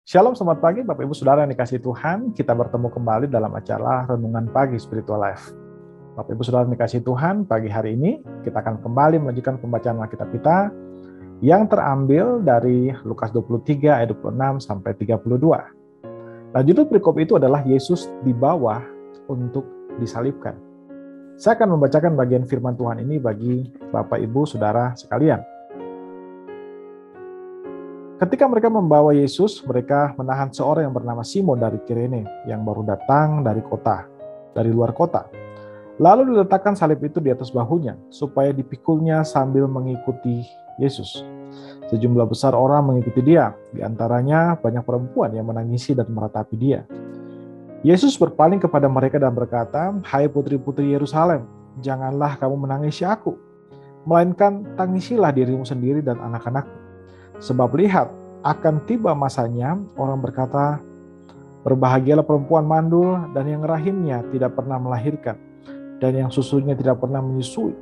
Shalom, selamat pagi Bapak Ibu Saudara yang dikasihi Tuhan. Kita bertemu kembali dalam acara Renungan Pagi Spiritual Life. Bapak Ibu Saudara yang dikasihi Tuhan, pagi hari ini kita akan kembali melanjutkan pembacaan Alkitab kita yang terambil dari Lukas 23 ayat 26 sampai 32. Nah, judul perikop itu adalah Yesus dibawa untuk disalibkan. Saya akan membacakan bagian firman Tuhan ini bagi Bapak Ibu Saudara sekalian. Ketika mereka membawa Yesus, mereka menahan seorang yang bernama Simon dari Kirene yang baru datang dari luar kota. Lalu diletakkan salib itu di atas bahunya, supaya dipikulnya sambil mengikuti Yesus. Sejumlah besar orang mengikuti dia, di antaranya banyak perempuan yang menangisi dan meratapi dia. Yesus berpaling kepada mereka dan berkata, "Hai putri-putri Yerusalem, janganlah kamu menangisi aku, melainkan tangisilah dirimu sendiri dan anak-anakmu. Sebab lihat, akan tiba masanya orang berkata, berbahagialah perempuan mandul dan yang rahimnya tidak pernah melahirkan, dan yang susunya tidak pernah menyusui.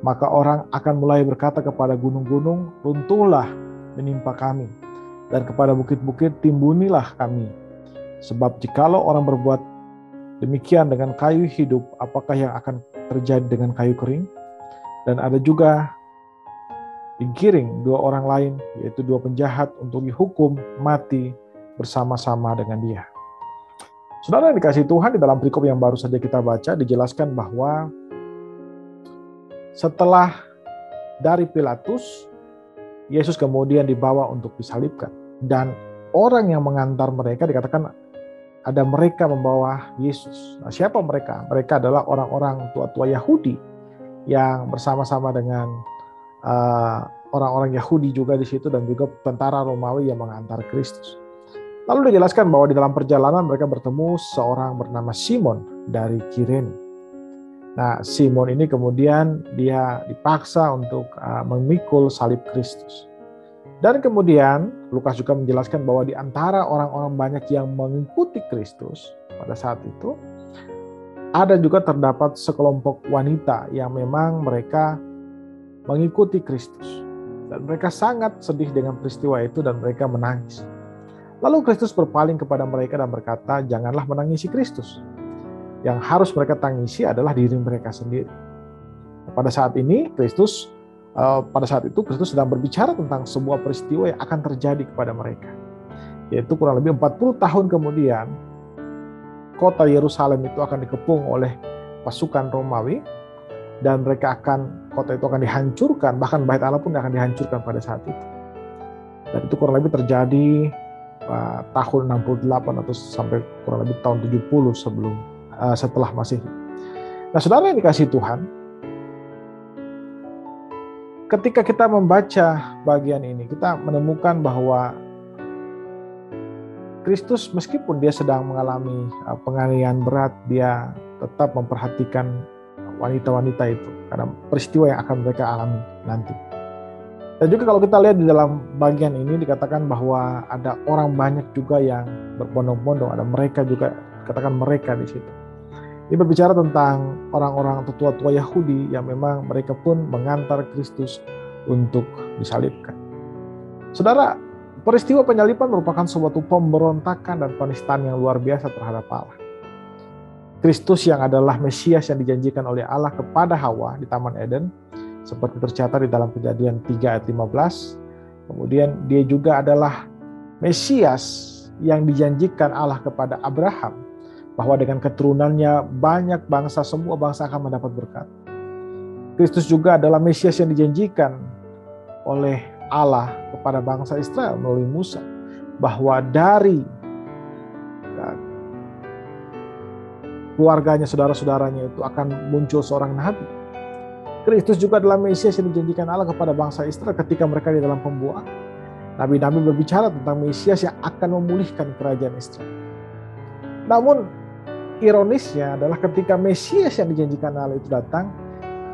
Maka orang akan mulai berkata kepada gunung-gunung, runtuhlah menimpa kami, dan kepada bukit-bukit timbunilah kami. Sebab jikalau orang berbuat demikian dengan kayu hidup, apakah yang akan terjadi dengan kayu kering?" Dan ada juga digiring dua orang lain, yaitu dua penjahat, untuk dihukum mati bersama-sama dengan dia. Saudara yang dikasihi Tuhan, di dalam perikop yang baru saja kita baca, dijelaskan bahwa setelah dari Pilatus, Yesus kemudian dibawa untuk disalibkan. Dan orang yang mengantar mereka dikatakan ada mereka membawa Yesus. Nah, siapa mereka? Mereka adalah orang-orang tua-tua Yahudi yang bersama-sama dengan orang-orang Yahudi juga di situ, dan juga tentara Romawi yang mengantar Kristus. Lalu dijelaskan bahwa di dalam perjalanan mereka bertemu seorang bernama Simon dari Kirene. Nah, Simon ini kemudian dia dipaksa untuk memikul salib Kristus. Dan kemudian Lukas juga menjelaskan bahwa di antara orang-orang banyak yang mengikuti Kristus pada saat itu, ada juga terdapat sekelompok wanita yang memang mereka mengikuti Kristus. Dan mereka sangat sedih dengan peristiwa itu dan mereka menangis. Lalu Kristus berpaling kepada mereka dan berkata, janganlah menangisi Kristus. Yang harus mereka tangisi adalah diri mereka sendiri. Pada saat itu Kristus sedang berbicara tentang sebuah peristiwa yang akan terjadi kepada mereka. Yaitu kurang lebih 40 tahun kemudian, kota Yerusalem itu akan dikepung oleh pasukan Romawi, dan kota itu akan dihancurkan, bahkan Bait Allah pun akan dihancurkan pada saat itu. Dan itu kurang lebih terjadi tahun 68 atau sampai kurang lebih tahun 70 setelah Masehi. Nah, saudara yang dikasihi Tuhan, ketika kita membaca bagian ini, kita menemukan bahwa Kristus meskipun dia sedang mengalami penganiayaan berat, dia tetap memperhatikan wanita-wanita itu karena peristiwa yang akan mereka alami nanti. Dan juga kalau kita lihat di dalam bagian ini dikatakan bahwa ada orang banyak juga yang berbondong-bondong, ada mereka juga, dikatakan mereka di situ. Ini berbicara tentang orang-orang tua-tua Yahudi yang memang mereka pun mengantar Kristus untuk disalibkan. Saudara, peristiwa penyaliban merupakan suatu pemberontakan dan penistaan yang luar biasa terhadap Allah. Kristus yang adalah Mesias yang dijanjikan oleh Allah kepada Hawa di Taman Eden, seperti tercatat di dalam Kejadian 3 ayat 15. Kemudian dia juga adalah Mesias yang dijanjikan Allah kepada Abraham, bahwa dengan keturunannya banyak bangsa, semua bangsa akan mendapat berkat. Kristus juga adalah Mesias yang dijanjikan oleh Allah kepada bangsa Israel melalui Musa, bahwa dari keluarganya, saudara-saudaranya itu akan muncul seorang nabi. Kristus juga adalah Mesias yang dijanjikan Allah kepada bangsa Israel ketika mereka di dalam pembuangan. Nabi-nabi berbicara tentang Mesias yang akan memulihkan kerajaan Israel. Namun ironisnya adalah ketika Mesias yang dijanjikan Allah itu datang,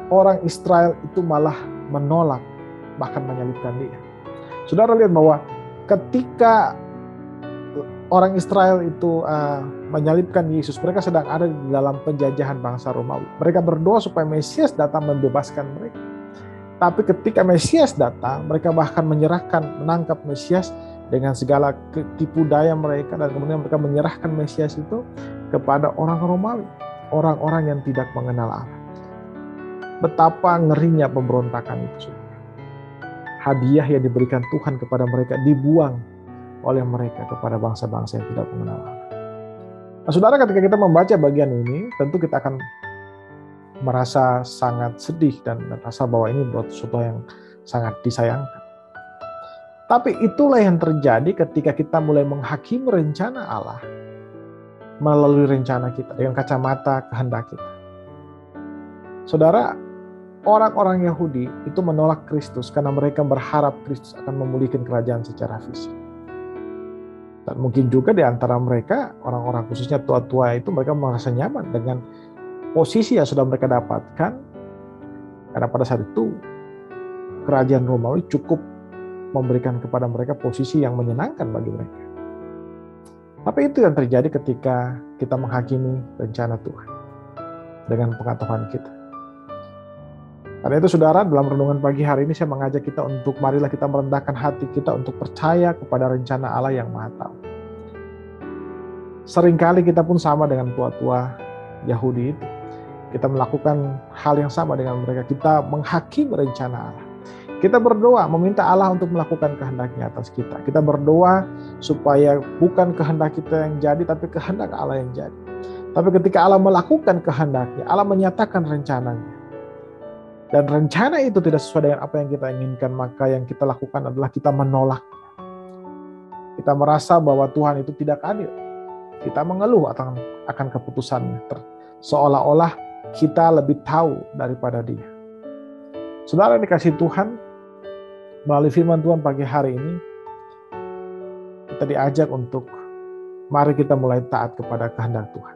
orang Israel itu malah menolak, bahkan menyalibkan dia. Saudara lihat bahwa ketika orang Israel itu menyalibkan Yesus, mereka sedang ada di dalam penjajahan bangsa Romawi. Mereka berdoa supaya Mesias datang membebaskan mereka. Tapi ketika Mesias datang, mereka bahkan menangkap Mesias dengan segala tipu daya mereka, dan kemudian mereka menyerahkan Mesias itu kepada orang Romawi, orang-orang yang tidak mengenal Allah. Betapa ngerinya pemberontakan itu. Hadiah yang diberikan Tuhan kepada mereka dibuang oleh mereka kepada bangsa-bangsa yang tidak mengenal Allah. Nah, saudara, ketika kita membaca bagian ini, tentu kita akan merasa sangat sedih dan merasa bahwa ini sesuatu yang sangat disayangkan. Tapi itulah yang terjadi ketika kita mulai menghakimi rencana Allah melalui rencana kita dengan kacamata kehendak kita. Saudara, orang-orang Yahudi itu menolak Kristus karena mereka berharap Kristus akan memulihkan kerajaan secara fisik. Dan mungkin juga di antara mereka, orang-orang khususnya tua-tua itu, mereka merasa nyaman dengan posisi yang sudah mereka dapatkan. Karena pada saat itu, kerajaan Romawi cukup memberikan kepada mereka posisi yang menyenangkan bagi mereka. Tapi itu yang terjadi ketika kita menghakimi rencana Tuhan dengan pengetahuan kita. Karena itu saudara, dalam renungan pagi hari ini saya mengajak kita untuk marilah kita merendahkan hati kita untuk percaya kepada rencana Allah yang Maha Tahu. Seringkali kita pun sama dengan tua-tua Yahudi itu. Kita melakukan hal yang sama dengan mereka. Kita menghakimi rencana Allah. Kita berdoa meminta Allah untuk melakukan kehendak-Nya atas kita. Kita berdoa supaya bukan kehendak kita yang jadi, tapi kehendak Allah yang jadi. Tapi ketika Allah melakukan kehendak-Nya, Allah menyatakan rencananya, dan rencana itu tidak sesuai dengan apa yang kita inginkan, maka yang kita lakukan adalah kita menolak. Kita merasa bahwa Tuhan itu tidak adil. Kita mengeluh akan keputusannya, seolah-olah kita lebih tahu daripada Dia. Saudara yang dikasihi Tuhan, melalui firman Tuhan pagi hari ini, kita diajak untuk mari kita mulai taat kepada kehendak Tuhan.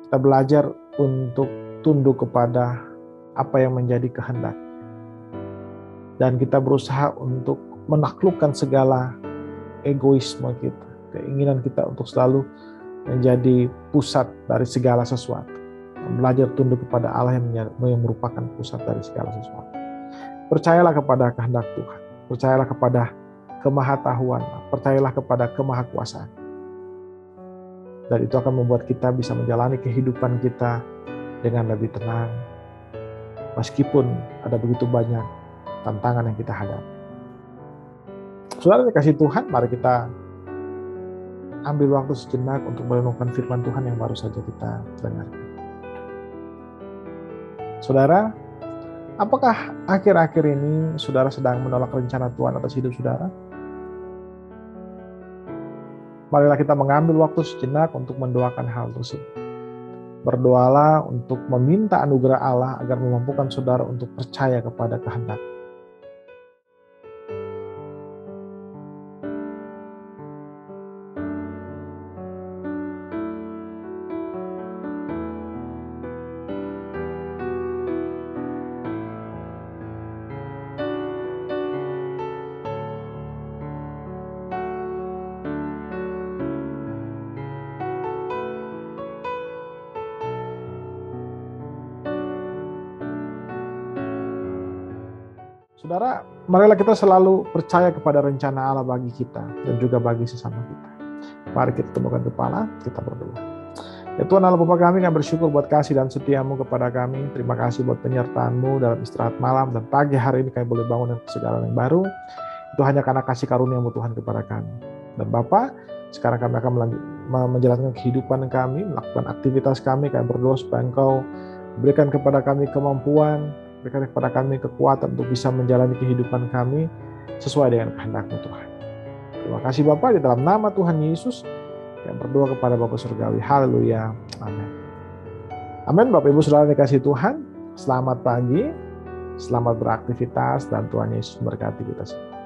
Kita belajar untuk tunduk kepada apa yang menjadi kehendak. Dan kita berusaha untuk menaklukkan segala egoisme kita, keinginan kita untuk selalu menjadi pusat dari segala sesuatu. Belajar tunduk kepada Allah yang merupakan pusat dari segala sesuatu. Percayalah kepada kehendak Tuhan. Percayalah kepada kemahatauan. Percayalah kepada kemahakuasaan. Dan itu akan membuat kita bisa menjalani kehidupan kita dengan lebih tenang. Meskipun ada begitu banyak tantangan yang kita hadapi. Saudara dikasih Tuhan, mari kita ambil waktu sejenak untuk merenungkan firman Tuhan yang baru saja kita dengarkan. Saudara, apakah akhir-akhir ini saudara sedang menolak rencana Tuhan atas hidup saudara? Marilah kita mengambil waktu sejenak untuk mendoakan hal tersebut. Berdoalah untuk meminta anugerah Allah agar memampukan saudara untuk percaya kepada kehendak. Saudara, marilah kita selalu percaya kepada rencana Allah bagi kita dan juga bagi sesama kita. Mari kita tundukkan kepala, kita berdoa. Ya Tuhan Allah Bapa kami bersyukur buat kasih dan setia-Mu kepada kami. Terima kasih buat penyertaan-Mu dalam istirahat malam dan pagi hari ini kami boleh bangun dengan segala yang baru. Itu hanya karena kasih karunia-Mu Tuhan kepada kami. Dan Bapa, sekarang kami akan menjalankan kehidupan kami, melakukan aktivitas kami berdoa supaya Engkau berikan kepada kami kemampuan, berikan kepada kami kekuatan untuk bisa menjalani kehidupan kami sesuai dengan kehendak-Mu Tuhan. Terima kasih Bapa, di dalam nama Tuhan Yesus kami berdoa kepada Bapa Surgawi. Haleluya. Amin. Amin. Bapak Ibu Saudara dikasihi Tuhan, selamat pagi, selamat beraktivitas, dan Tuhan Yesus memberkati kita semua.